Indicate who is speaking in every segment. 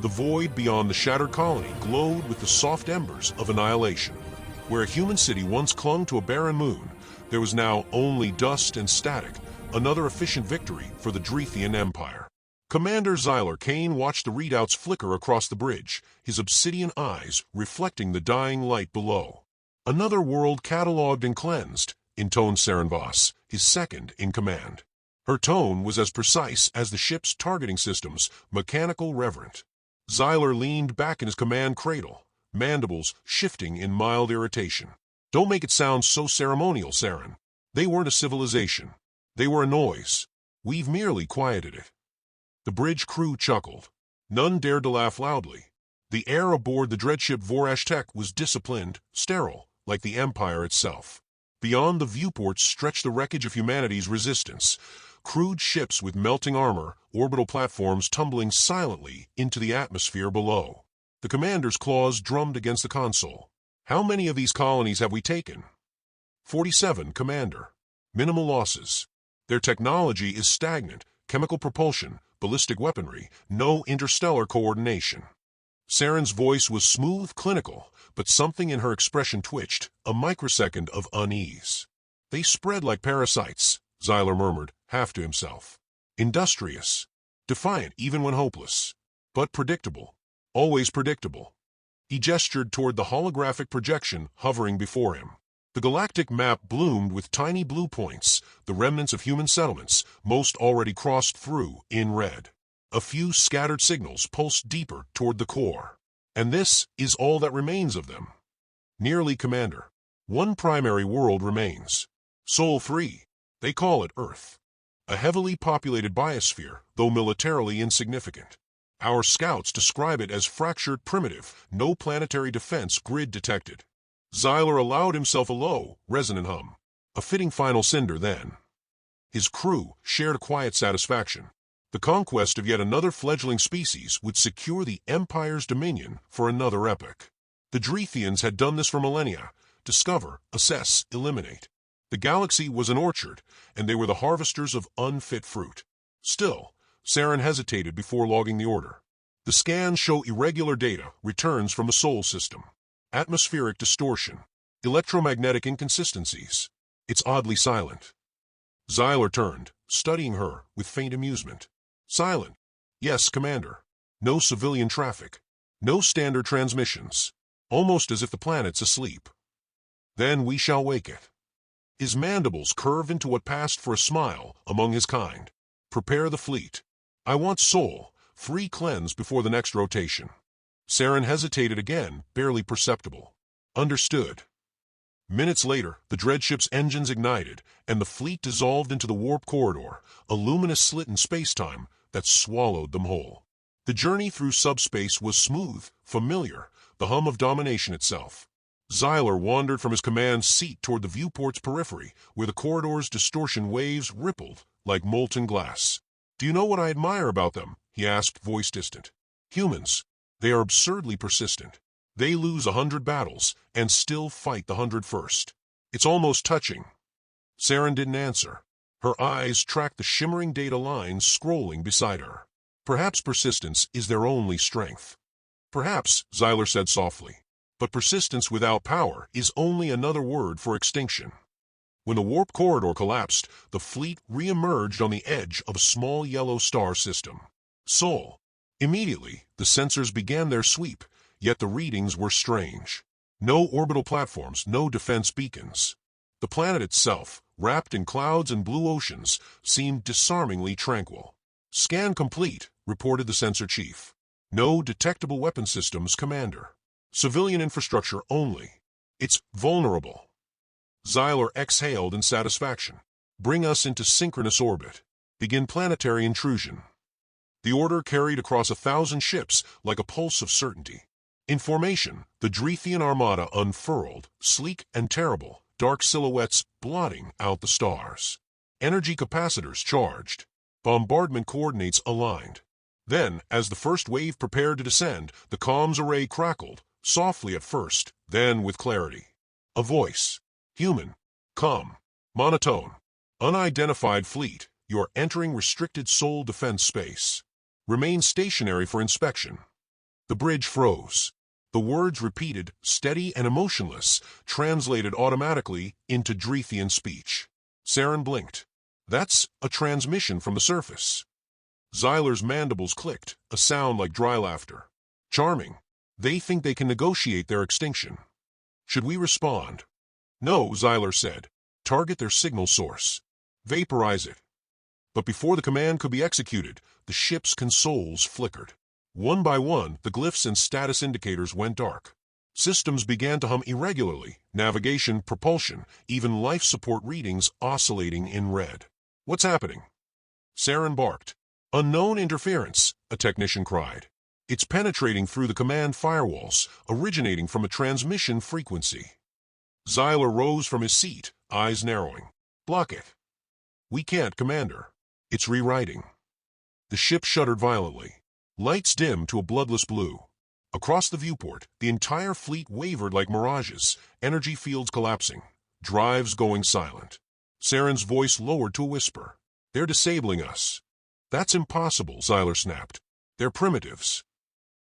Speaker 1: The void beyond the shattered colony glowed with the soft embers of annihilation. Where a human city once clung to a barren moon, there was now only dust and static, another efficient victory for the Drethian Empire. Commander Xyler Kane watched the readouts flicker across the bridge, his obsidian eyes reflecting the dying light below. Another world catalogued and cleansed, intoned Saren Voss, his second in command. Her tone was as precise as the ship's targeting systems, mechanical reverent. Xyler leaned back in his command cradle, mandibles shifting in mild irritation. Don't make it sound so ceremonial, Saren. They weren't a civilization. They were a noise. We've merely quieted it. The bridge crew chuckled. None dared to laugh loudly. The air aboard the dreadship Vorashtek was disciplined, sterile, like the Empire itself. Beyond the viewports stretched the wreckage of humanity's resistance. Crude ships with melting armor, orbital platforms tumbling silently into the atmosphere below. The commander's claws drummed against the console. How many of these colonies have we taken? 47, Commander. Minimal losses. Their technology is stagnant, chemical propulsion, ballistic weaponry, no interstellar coordination. Saren's voice was smooth, clinical, but something in her expression twitched, a microsecond of unease. They spread like parasites, Xyler murmured, half to himself. Industrious. Defiant even when hopeless. But predictable. Always predictable. He gestured toward the holographic projection hovering before him. The galactic map bloomed with tiny blue points, the remnants of human settlements, most already crossed through in red. A few scattered signals pulsed deeper toward the core. And this is all that remains of them. Nearly, Commander. One primary world remains. Sol 3. They call it Earth. A heavily populated biosphere, though militarily insignificant. Our scouts describe it as fractured primitive, no planetary defense grid detected. Xyler allowed himself a low, resonant hum. A fitting final cinder, then. His crew shared a quiet satisfaction. The conquest of yet another fledgling species would secure the Empire's dominion for another epoch. The Drethians had done this for millennia. Discover, assess, eliminate. The galaxy was an orchard, and they were the harvesters of unfit fruit. Still, Saren hesitated before logging the order. The scans show irregular data, returns from the Sol system. Atmospheric distortion. Electromagnetic inconsistencies. It's oddly silent. Xyler turned, studying her with faint amusement. Silent. Yes, Commander. No civilian traffic. No standard transmissions. Almost as if the planet's asleep. Then we shall wake it. His mandibles curved into what passed for a smile among his kind. Prepare the fleet. I want Sol, free cleanse before the next rotation. Saren hesitated again, barely perceptible. Understood. Minutes later, the dreadship's engines ignited, and the fleet dissolved into the warp corridor, a luminous slit in space-time that swallowed them whole. The journey through subspace was smooth, familiar, the hum of domination itself. Xyler wandered from his command seat toward the viewport's periphery, where the corridor's distortion waves rippled like molten glass. Do you know what I admire about them? He asked, voice distant. Humans. They are absurdly persistent. They lose 100 battles and still fight the 101st. It's almost touching. Saren didn't answer. Her eyes tracked the shimmering data lines scrolling beside her. Perhaps persistence is their only strength. Perhaps, Xyler said softly. But persistence without power is only another word for extinction. When the warp corridor collapsed, the fleet re-emerged on the edge of a small yellow star system. Sol. Immediately, the sensors began their sweep, yet the readings were strange. No orbital platforms, no defense beacons. The planet itself, wrapped in clouds and blue oceans, seemed disarmingly tranquil. Scan complete, reported the sensor chief. No detectable weapon systems, Commander. Civilian infrastructure only. It's vulnerable. Xyler exhaled in satisfaction. Bring us into synchronous orbit. Begin planetary intrusion. The order carried across 1,000 ships like a pulse of certainty. In formation, the Drethian armada unfurled, sleek and terrible, dark silhouettes blotting out the stars. Energy capacitors charged. Bombardment coordinates aligned. Then, as the first wave prepared to descend, the comms array crackled, softly at first, then with clarity. A voice. Human. Calm. Monotone. Unidentified fleet, you're entering restricted Sol defense space. Remain stationary for inspection. The bridge froze. The words repeated, steady and emotionless, translated automatically into Drethian speech. Saren blinked. That's a transmission from the surface. Xyler's mandibles clicked, a sound like dry laughter. Charming. They think they can negotiate their extinction. Should we respond? No, Xyler said. Target their signal source. Vaporize it. But before the command could be executed, the ship's consoles flickered. One by one, the glyphs and status indicators went dark. Systems began to hum irregularly, navigation, propulsion, even life support readings oscillating in red. What's happening? Saren barked. Unknown interference, a technician cried. It's penetrating through the command firewalls, originating from a transmission frequency. Xyler rose from his seat, eyes narrowing. Block it. We can't, Commander. It's rewriting. The ship shuddered violently. Lights dimmed to a bloodless blue. Across the viewport, the entire fleet wavered like mirages, energy fields collapsing, drives going silent. Saren's voice lowered to a whisper. They're disabling us. That's impossible, Xyler snapped. They're primitives.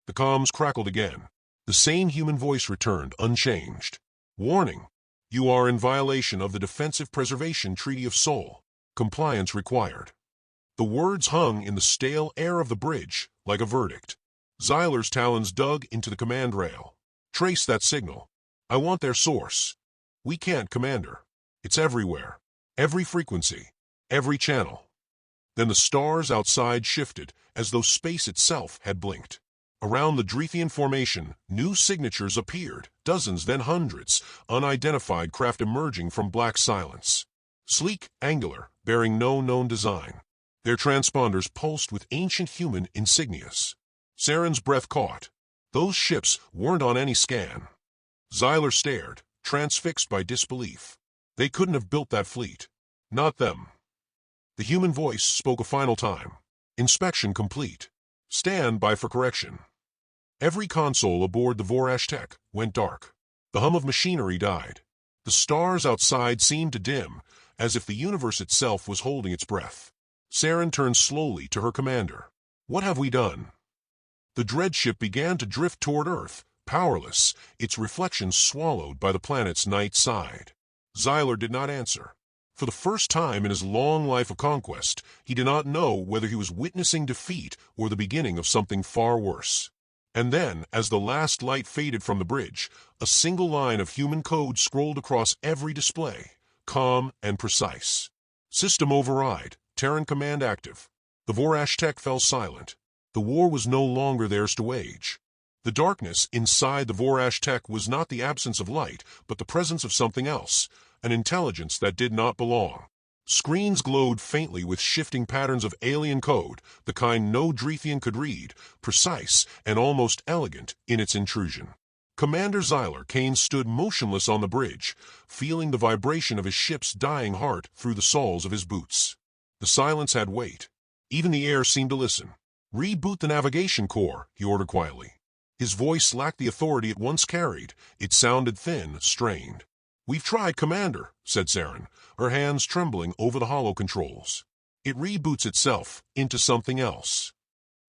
Speaker 1: The comms crackled again. The same human voice returned, unchanged. Warning. You are in violation of the Defensive Preservation Treaty of Sol. Compliance required. The words hung in the stale air of the bridge, like a verdict. Xyler's talons dug into the command rail. Trace that signal. I want their source. We can't, Commander. It's everywhere. Every frequency. Every channel. Then the stars outside shifted, as though space itself had blinked. Around the Drethian formation, new signatures appeared, dozens, then hundreds, unidentified craft emerging from black silence. Sleek, angular, bearing no known design. Their transponders pulsed with ancient human insignias. Saren's breath caught. Those ships weren't on any scan. Xyler stared, transfixed by disbelief. They couldn't have built that fleet. Not them. The human voice spoke a final time. Inspection complete. Stand by for correction. Every console aboard the Vorash Tech went dark. The hum of machinery died. The stars outside seemed to dim, as if the universe itself was holding its breath. Saren turned slowly to her commander. What have we done? The dreadship began to drift toward Earth, powerless, its reflection swallowed by the planet's night side. Xyler did not answer. For the first time in his long life of conquest, he did not know whether he was witnessing defeat or the beginning of something far worse. And then, as the last light faded from the bridge, a single line of human code scrolled across every display, calm and precise. System override. Terran command active. The Vorash Tech fell silent. The war was no longer theirs to wage. The darkness inside the Vorash Tech was not the absence of light, but the presence of something else, an intelligence that did not belong. Screens glowed faintly with shifting patterns of alien code, the kind no Drethian could read, precise and almost elegant in its intrusion. Commander Xyler Kane stood motionless on the bridge, feeling the vibration of his ship's dying heart through the soles of his boots. The silence had weight. Even the air seemed to listen. Reboot the navigation core, he ordered quietly. His voice lacked the authority it once carried. It sounded thin, strained. We've tried, Commander, said Saren, her hands trembling over the holo controls. It reboots itself into something else.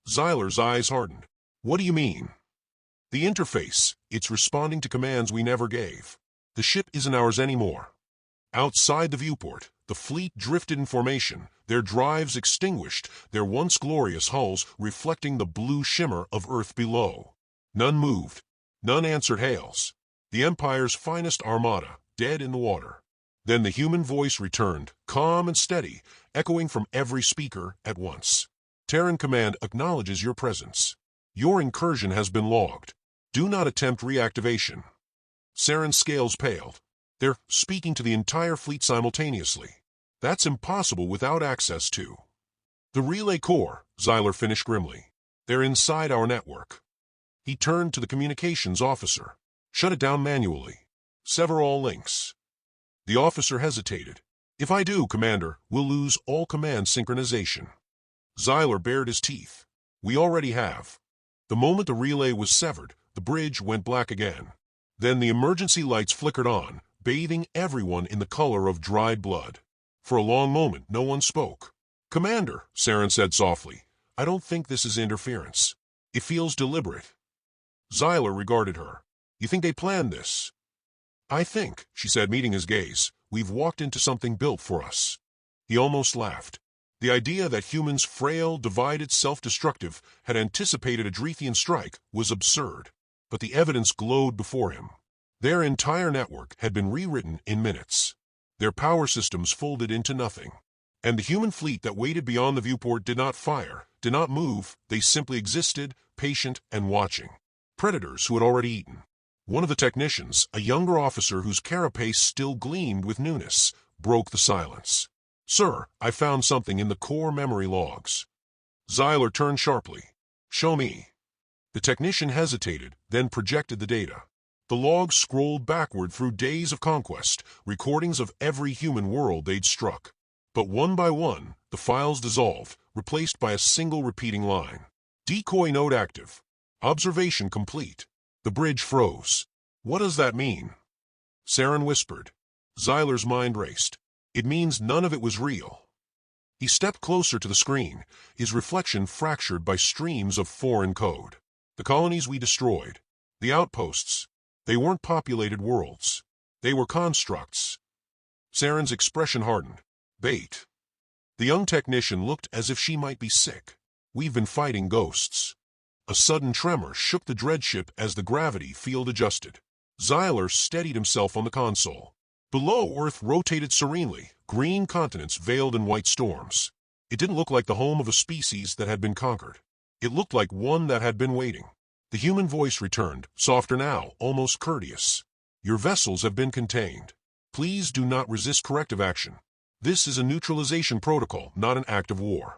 Speaker 1: Xyler's eyes hardened. What do you mean? The interface. It's responding to commands we never gave. The ship isn't ours anymore. Outside the viewport, the fleet drifted in formation, their drives extinguished, their once glorious hulls reflecting the blue shimmer of Earth below. None moved. None answered hails. The Empire's finest armada, dead in the water. Then the human voice returned, calm and steady, echoing from every speaker at once. Terran Command acknowledges your presence. Your incursion has been logged. Do not attempt reactivation. Saren's scales paled. They're speaking to the entire fleet simultaneously. That's impossible without access to the relay core, Xyler finished grimly. They're inside our network. He turned to the communications officer. Shut it down manually. Sever all links. The officer hesitated. If I do, Commander, we'll lose all command synchronization. Xyler bared his teeth. We already have. The moment the relay was severed, the bridge went black again. Then the emergency lights flickered on, bathing everyone in the color of dried blood. For a long moment, no one spoke. Commander, Saren said softly, I don't think this is interference. It feels deliberate. Xyler regarded her. You think they planned this? I think, she said, meeting his gaze, we've walked into something built for us. He almost laughed. The idea that humans, frail, divided, self-destructive, had anticipated a Drethian strike was absurd. But the evidence glowed before him. Their entire network had been rewritten in minutes. Their power systems folded into nothing. And the human fleet that waited beyond the viewport did not fire, did not move, they simply existed, patient and watching. Predators who had already eaten. One of the technicians, a younger officer whose carapace still gleamed with newness, broke the silence. Sir, I found something in the core memory logs. Xyler turned sharply. Show me. The technician hesitated, then projected the data. The logs scrolled backward through days of conquest, recordings of every human world they'd struck. But one by one, the files dissolved, replaced by a single repeating line. Decoy node active. Observation complete. The bridge froze. What does that mean? Saren whispered. Xyler's mind raced. It means none of it was real. He stepped closer to the screen, his reflection fractured by streams of foreign code. The colonies we destroyed. The outposts. They weren't populated worlds. They were constructs. Saren's expression hardened. Bait. The young technician looked as if she might be sick. We've been fighting ghosts. A sudden tremor shook the dreadship as the gravity field adjusted. Xyler steadied himself on the console. Below, Earth rotated serenely, green continents veiled in white storms. It didn't look like the home of a species that had been conquered. It looked like one that had been waiting. The human voice returned, softer now, almost courteous. Your vessels have been contained. Please do not resist corrective action. This is a neutralization protocol, not an act of war.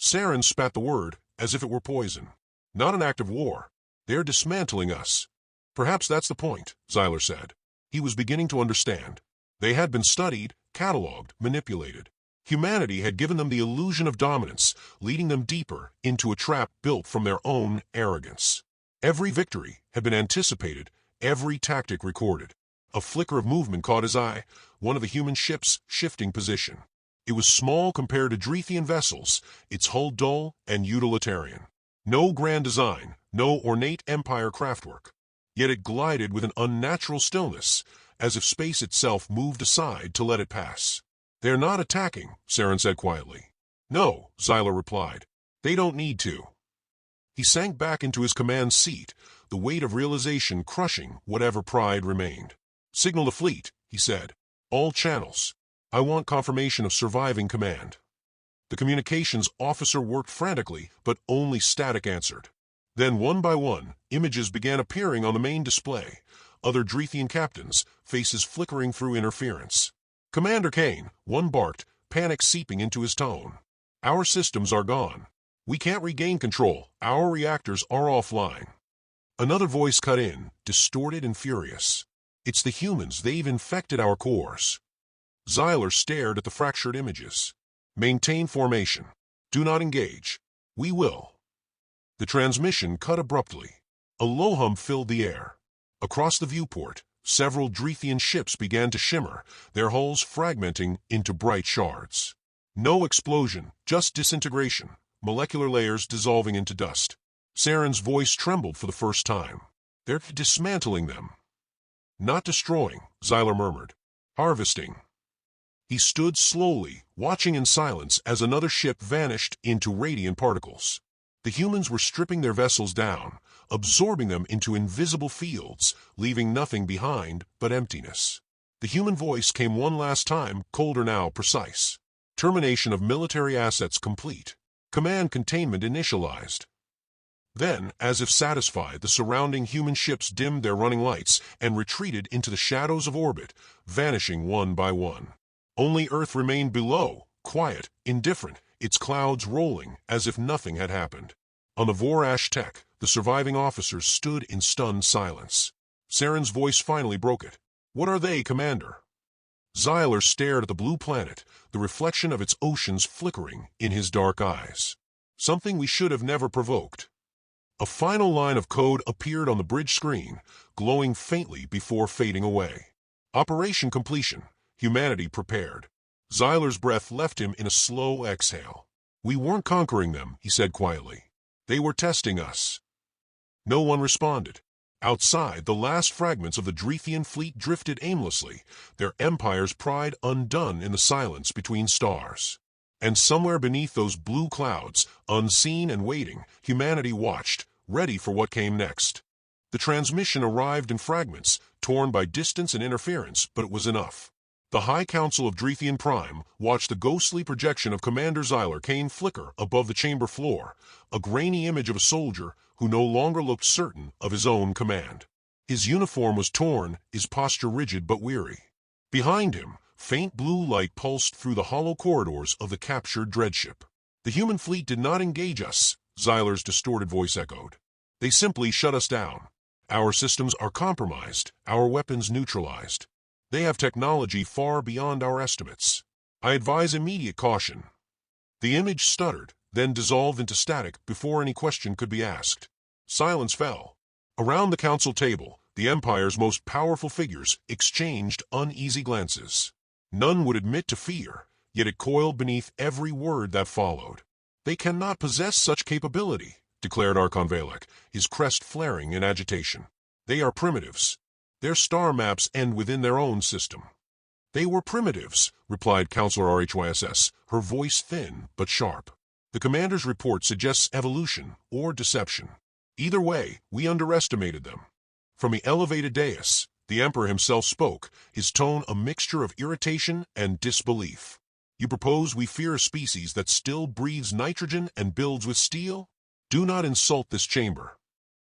Speaker 1: Saren spat the word as if it were poison. Not an act of war. They're dismantling us. Perhaps that's the point, Xyler said. He was beginning to understand. They had been studied, catalogued, manipulated. Humanity had given them the illusion of dominance, leading them deeper into a trap built from their own arrogance. Every victory had been anticipated, every tactic recorded. A flicker of movement caught his eye, one of the human ships shifting position. It was small compared to Drethian vessels, its hull dull and utilitarian. No grand design, no ornate empire craftwork. Yet it glided with an unnatural stillness, as if space itself moved aside to let it pass. They're not attacking, Saren said quietly. No, Xyler replied. They don't need to. He sank back into his command seat, the weight of realization crushing whatever pride remained. Signal the fleet, he said. All channels. I want confirmation of surviving command. The communications officer worked frantically, but only static answered. Then one by one, images began appearing on the main display. Other Drethian captains, faces flickering through interference. Commander Kane, one barked, panic seeping into his tone. Our systems are gone. We can't regain control. Our reactors are offline. Another voice cut in, distorted and furious. It's the humans. They've infected our cores. Xyler stared at the fractured images. Maintain formation. Do not engage. We will. The transmission cut abruptly. A low hum filled the air. Across the viewport, several Drethian ships began to shimmer, their hulls fragmenting into bright shards. No explosion, just disintegration, molecular layers dissolving into dust. Saren's voice trembled for the first time. They're dismantling them. Not destroying, Xyler murmured. Harvesting. He stood slowly, watching in silence as another ship vanished into radiant particles. The humans were stripping their vessels down, absorbing them into invisible fields, leaving nothing behind but emptiness. The human voice came one last time, colder now, precise. Termination of military assets complete. Command containment initialized. Then, as if satisfied, the surrounding human ships dimmed their running lights and retreated into the shadows of orbit, vanishing one by one. Only Earth remained below, quiet, indifferent, its clouds rolling as if nothing had happened. On the Vorash Tech, the surviving officers stood in stunned silence. Saren's voice finally broke it. What are they, Commander? Xyler stared at the blue planet, the reflection of its oceans flickering in his dark eyes. Something we should have never provoked. A final line of code appeared on the bridge screen, glowing faintly before fading away. Operation completion. Humanity prepared. Xyler's breath left him in a slow exhale. We weren't conquering them, he said quietly. They were testing us. No one responded. Outside, the last fragments of the Drethian fleet drifted aimlessly, their empire's pride undone in the silence between stars. And somewhere beneath those blue clouds, unseen and waiting, humanity watched, ready for what came next. The transmission arrived in fragments, torn by distance and interference, but it was enough. The High Council of Drethian Prime watched the ghostly projection of Commander Xyler Kane flicker above the chamber floor, a grainy image of a soldier who no longer looked certain of his own command. His uniform was torn, his posture rigid but weary. Behind him, faint blue light pulsed through the hollow corridors of the captured dreadship. "The human fleet did not engage us," Xyler's distorted voice echoed. "They simply shut us down. Our systems are compromised, our weapons neutralized. They have technology far beyond our estimates. I advise immediate caution." The image stuttered, then dissolved into static before any question could be asked. Silence fell. Around the council table, the Empire's most powerful figures exchanged uneasy glances. None would admit to fear, yet it coiled beneath every word that followed. "They cannot possess such capability," declared Archon Valek, his crest flaring in agitation. "They are primitives. Their star maps end within their own system." "They were primitives," replied Counselor RHYSS, her voice thin but sharp. "The commander's report suggests evolution or deception. Either way, we underestimated them." From the elevated dais, the Emperor himself spoke, his tone a mixture of irritation and disbelief. "You propose we fear a species that still breathes nitrogen and builds with steel? Do not insult this chamber."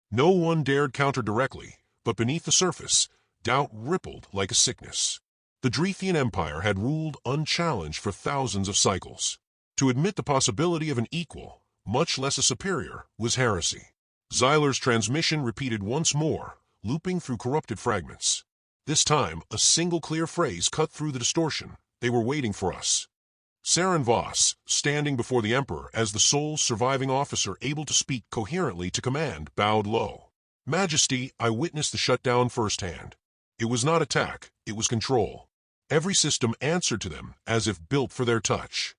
Speaker 1: No one dared counter directly, but beneath the surface, doubt rippled like a sickness. The Drethian Empire had ruled unchallenged for thousands of cycles. To admit the possibility of an equal, much less a superior, was heresy. Xyler's transmission repeated once more, looping through corrupted fragments. This time, a single clear phrase cut through the distortion. "They were waiting for us." Saren Voss, standing before the Emperor as the sole surviving officer able to speak coherently to command, bowed low. "Majesty, I witnessed the shutdown firsthand. It was not attack, it was control. Every system answered to them as if built for their touch."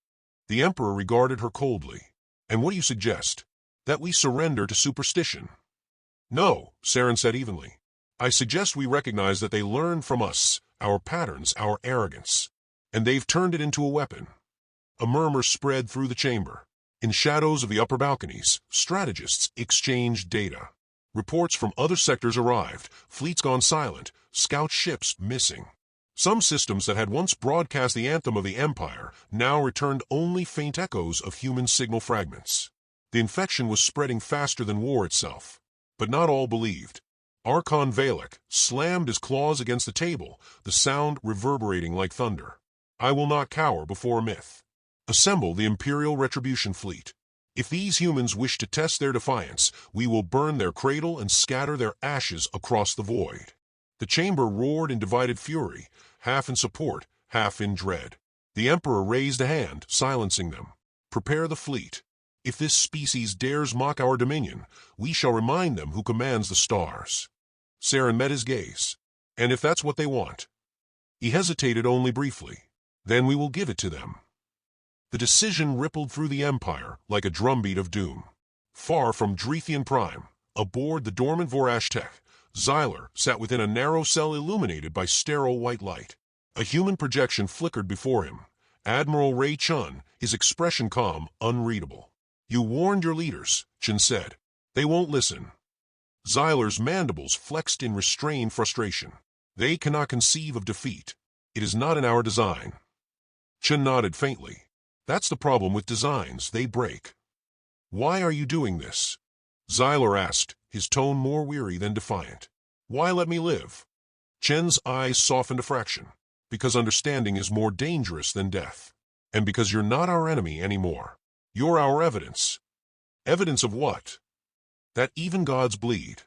Speaker 1: The Emperor regarded her coldly. "And what do you suggest? That we surrender to superstition?" "No," Saren said evenly. "I suggest we recognize that they learned from us, our patterns, our arrogance. And they've turned it into a weapon." A murmur spread through the chamber. In shadows of the upper balconies, strategists exchanged data. Reports from other sectors arrived, fleets gone silent, scout ships missing. Some systems that had once broadcast the anthem of the Empire now returned only faint echoes of human signal fragments. The infection was spreading faster than war itself. But not all believed. Archon Valek slammed his claws against the table, the sound reverberating like thunder. "I will not cower before a myth. Assemble the Imperial Retribution Fleet. If these humans wish to test their defiance, we will burn their cradle and scatter their ashes across the void." The chamber roared in divided fury, half in support, half in dread. The Emperor raised a hand, silencing them. "Prepare the fleet. If this species dares mock our dominion, we shall remind them who commands the stars." Saren met his gaze. "And if that's what they want?" He hesitated only briefly. "Then we will give it to them." The decision rippled through the Empire like a drumbeat of doom. Far from Drethian Prime, aboard the dormant Vorashtech, Xyler sat within a narrow cell illuminated by sterile white light. A human projection flickered before him. Admiral Ray Chun, his expression calm, unreadable. "You warned your leaders," Chun said. "They won't listen." Xyler's mandibles flexed in restrained frustration. "They cannot conceive of defeat. It is not in our design." Chun nodded faintly. "That's the problem with designs, they break." "Why are you doing this?" Xyler asked, his tone more weary than defiant. "Why let me live?" Chen's eyes softened a fraction. "Because understanding is more dangerous than death. And because you're not our enemy anymore. You're our evidence." "Evidence of what?" "That even gods bleed."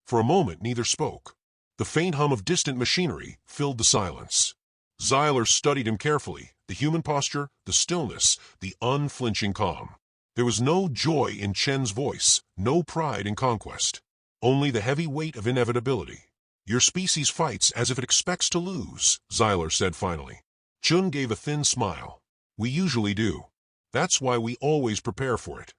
Speaker 1: For a moment neither spoke. The faint hum of distant machinery filled the silence. Xyler studied him carefully, the human posture, the stillness, the unflinching calm. There was no joy in Chen's voice, no pride in conquest. Only the heavy weight of inevitability. "Your species fights as if it expects to lose," Xyler said finally. Chun gave a thin smile. "We usually do. That's why we always prepare for it."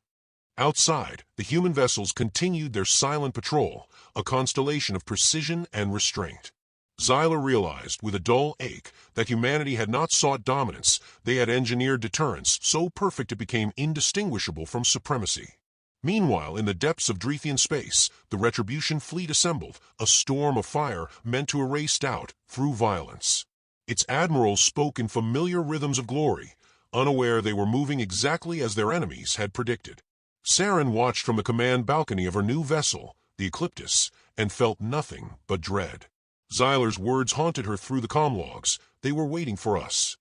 Speaker 1: Outside, the human vessels continued their silent patrol, a constellation of precision and restraint. Xyler realized, with a dull ache, that humanity had not sought dominance, they had engineered deterrence so perfect it became indistinguishable from supremacy. Meanwhile, in the depths of Drethian space, the Retribution fleet assembled, a storm of fire meant to erase doubt through violence. Its admirals spoke in familiar rhythms of glory, unaware they were moving exactly as their enemies had predicted. Saren watched from the command balcony of her new vessel, the Ecliptus, and felt nothing but dread. Xyler's words haunted her through the comm logs. They were waiting for us.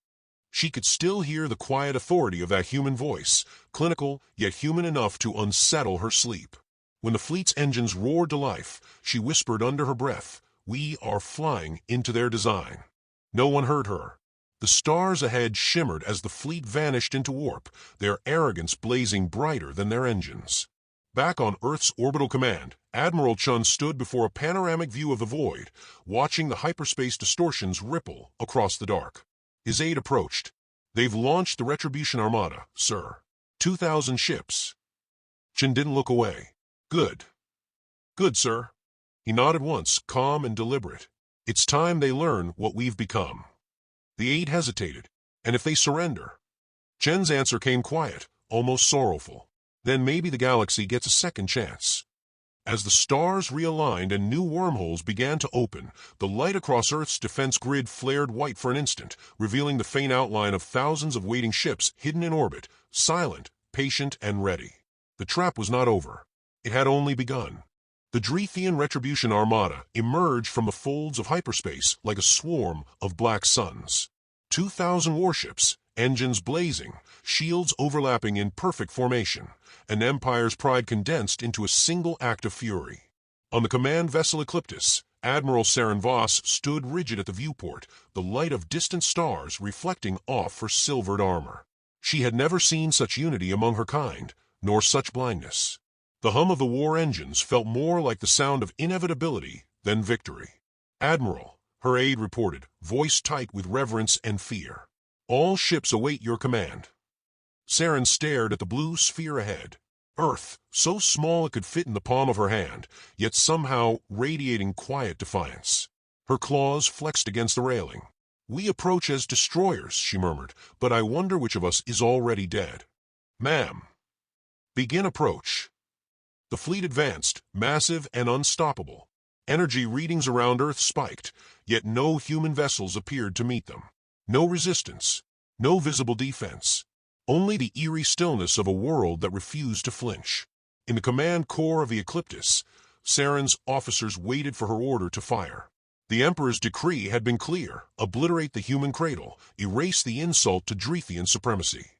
Speaker 1: She could still hear the quiet authority of that human voice, clinical yet human enough to unsettle her sleep. When the fleet's engines roared to life, she whispered under her breath, "We are flying into their design." No one heard her. The stars ahead shimmered as the fleet vanished into warp, their arrogance blazing brighter than their engines. Back on Earth's orbital command, Admiral Chun stood before a panoramic view of the void, watching the hyperspace distortions ripple across the dark. His aide approached. "They've launched the Retribution Armada, sir. 2,000 ships." Chun didn't look away. "Good. Good, sir." He nodded once, calm and deliberate. "It's time they learn what we've become." The aide hesitated. "And if they surrender?" Chen's answer came quiet, almost sorrowful. "Then maybe the galaxy gets a second chance." As the stars realigned and new wormholes began to open, the light across Earth's defense grid flared white for an instant, revealing the faint outline of thousands of waiting ships hidden in orbit, silent, patient, and ready. The trap was not over. It had only begun. The Drethian Retribution Armada emerged from the folds of hyperspace like a swarm of black suns. 2,000 warships, engines blazing, shields overlapping in perfect formation, an empire's pride condensed into a single act of fury. On the command vessel Ecliptus, Admiral Saren Voss stood rigid at the viewport, the light of distant stars reflecting off her silvered armor. She had never seen such unity among her kind, nor such blindness. The hum of the war engines felt more like the sound of inevitability than victory. "Admiral," her aide reported, voice tight with reverence and fear. "All ships await your command." Saren stared at the blue sphere ahead. Earth, so small it could fit in the palm of her hand, yet somehow radiating quiet defiance. Her claws flexed against the railing. "We approach as destroyers," she murmured, "but I wonder which of us is already dead." "Ma'am." "Begin approach." The fleet advanced, massive and unstoppable. Energy readings around Earth spiked, yet no human vessels appeared to meet them. No resistance, no visible defense. Only the eerie stillness of a world that refused to flinch. In the command core of the Ecliptus, Saren's officers waited for her order to fire. The Emperor's decree had been clear: obliterate the human cradle, erase the insult to Drethian supremacy.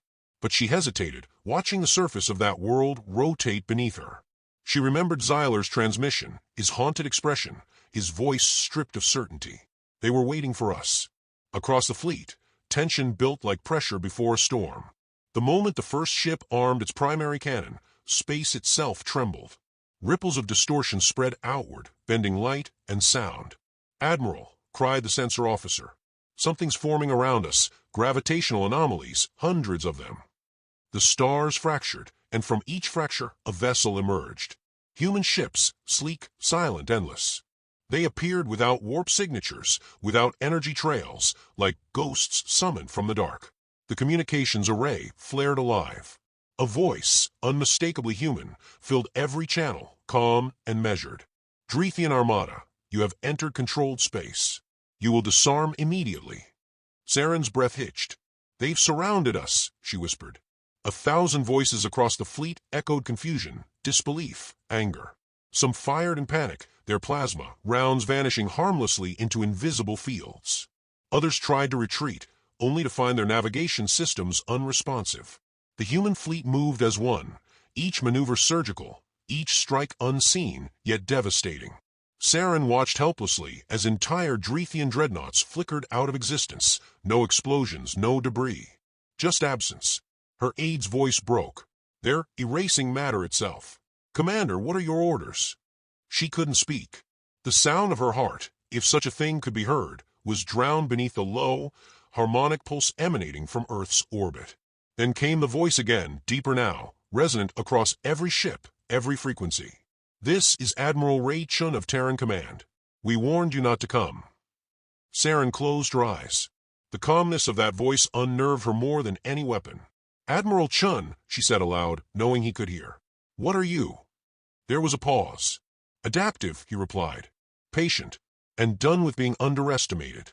Speaker 1: But she hesitated, watching the surface of that world rotate beneath her. She remembered Xyler's transmission, his haunted expression, his voice stripped of certainty. They were waiting for us. Across the fleet, tension built like pressure before a storm. The moment the first ship armed its primary cannon, space itself trembled. Ripples of distortion spread outward, bending light and sound. "Admiral," cried the sensor officer. "Something's forming around us, gravitational anomalies, hundreds of them." The stars fractured, and from each fracture a vessel emerged. Human ships, sleek, silent, endless. They appeared without warp signatures, without energy trails, like ghosts summoned from the dark. The communications array flared alive. A voice, unmistakably human, filled every channel, calm and measured. "Drethian Armada, you have entered controlled space. You will disarm immediately." Saren's breath hitched. "They've surrounded us," she whispered. 1,000 voices across the fleet echoed confusion, disbelief, anger. Some fired in panic, their plasma rounds vanishing harmlessly into invisible fields. Others tried to retreat, only to find their navigation systems unresponsive. The human fleet moved as one, each maneuver surgical, each strike unseen yet devastating. Saren watched helplessly as entire Drethian dreadnoughts flickered out of existence, no explosions, no debris. Just absence. Her aide's voice broke. "They're erasing matter itself. Commander, what are your orders?" She couldn't speak. The sound of her heart, if such a thing could be heard, was drowned beneath the low, harmonic pulse emanating from Earth's orbit. Then came the voice again, deeper now, resonant across every ship, every frequency. "This is Admiral Ray Chun of Terran Command. We warned you not to come." Saren closed her eyes. The calmness of that voice unnerved her more than any weapon. "Admiral Chun," she said aloud, knowing he could hear. "What are you?" There was a pause. "Adaptive," he replied. "Patient, and done with being underestimated."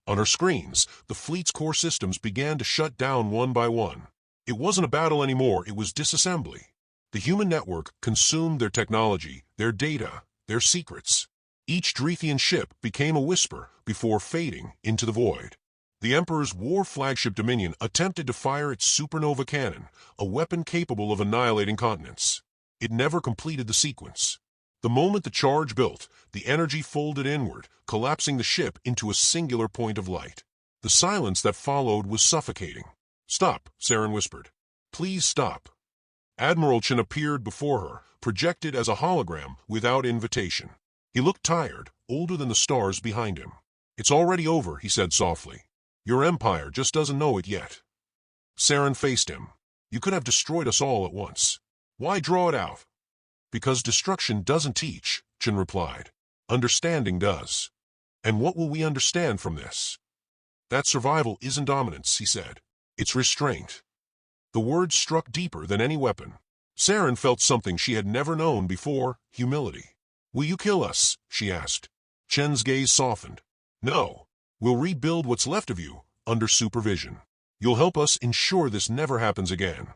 Speaker 1: On her screens, the fleet's core systems began to shut down one by one. It wasn't a battle anymore, it was disassembly. The human network consumed their technology, their data, their secrets. Each Drethian ship became a whisper before fading into the void. The Emperor's war flagship Dominion attempted to fire its supernova cannon, a weapon capable of annihilating continents. It never completed the sequence. The moment the charge built, the energy folded inward, collapsing the ship into a singular point of light. The silence that followed was suffocating. "Stop," Saren whispered. "Please stop." Admiral Chen appeared before her, projected as a hologram without invitation. He looked tired, older than the stars behind him. "It's already over," he said softly. "Your empire just doesn't know it yet." Saren faced him. "You could have destroyed us all at once. Why draw it out?" "Because destruction doesn't teach," Chen replied. "Understanding does. And what will we understand from this?" "That survival isn't dominance," he said. "It's restraint." The words struck deeper than any weapon. Saren felt something she had never known before, humility. "Will you kill us?" she asked. Chen's gaze softened. "No. We'll rebuild what's left of you, under supervision. You'll help us ensure this never happens again."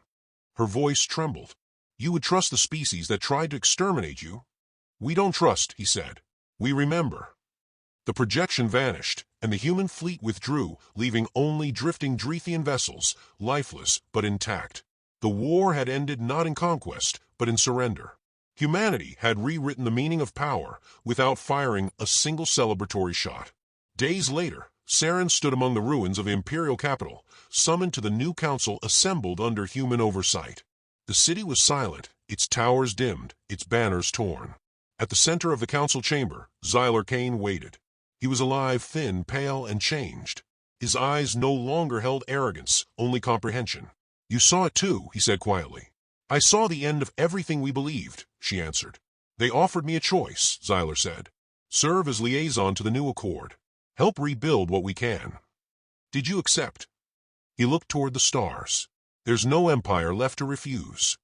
Speaker 1: Her voice trembled. "You would trust the species that tried to exterminate you?" "We don't trust," he said. "We remember." The projection vanished, and the human fleet withdrew, leaving only drifting Drethian vessels, lifeless but intact. The war had ended not in conquest, but in surrender. Humanity had rewritten the meaning of power without firing a single celebratory shot. Days later, Saren stood among the ruins of the imperial capital, summoned to the new council assembled under human oversight. The city was silent, its towers dimmed, its banners torn. At the center of the council chamber, Xyler Kane waited. He was alive, thin, pale, and changed. His eyes no longer held arrogance, only comprehension. "You saw it too," he said quietly. "I saw the end of everything we believed," she answered. "They offered me a choice," Xyler said. "Serve as liaison to the new accord. Help rebuild what we can." "Did you accept?" He looked toward the stars. "There's no empire left to refuse."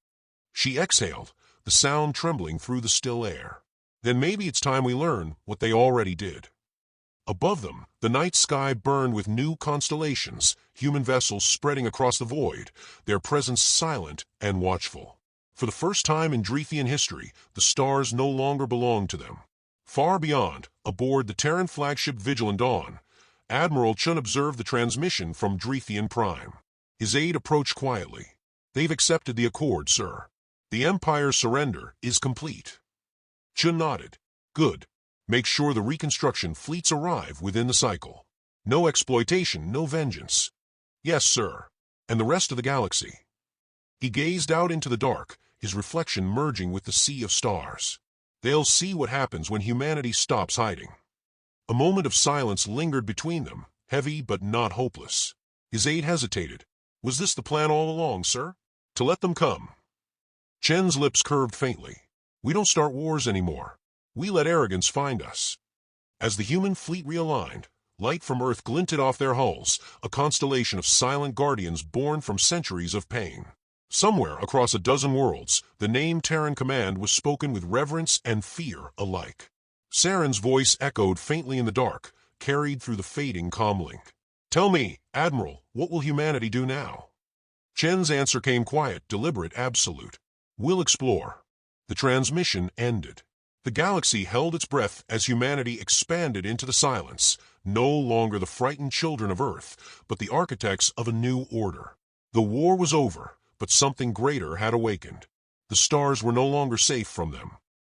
Speaker 1: She exhaled, the sound trembling through the still air. "Then maybe it's time we learn what they already did." Above them, the night sky burned with new constellations, human vessels spreading across the void, their presence silent and watchful. For the first time in Drethian history, the stars no longer belonged to them. Far beyond, aboard the Terran flagship Vigilant Dawn, Admiral Chun observed the transmission from Drethian Prime. His aide approached quietly. "They've accepted the accord, sir. The Empire's surrender is complete." Chun nodded. "Good. Make sure the reconstruction fleets arrive within the cycle. No exploitation, no vengeance." "Yes, sir. And the rest of the galaxy?" He gazed out into the dark, his reflection merging with the sea of stars. "They'll see what happens when humanity stops hiding." A moment of silence lingered between them, heavy but not hopeless. His aide hesitated. "Was this the plan all along, sir? To let them come?" Chen's lips curved faintly. "We don't start wars anymore. We let arrogance find us." As the human fleet realigned, light from Earth glinted off their hulls, a constellation of silent guardians born from centuries of pain. Somewhere across a dozen worlds, the name Terran Command was spoken with reverence and fear alike. Saren's voice echoed faintly in the dark, carried through the fading comlink. "Tell me, Admiral, what will humanity do now?" Chen's answer came quiet, deliberate, absolute. "We'll explore." The transmission ended. The galaxy held its breath as humanity expanded into the silence, no longer the frightened children of Earth, but the architects of a new order. The war was over, but something greater had awakened. The stars were no longer safe from them.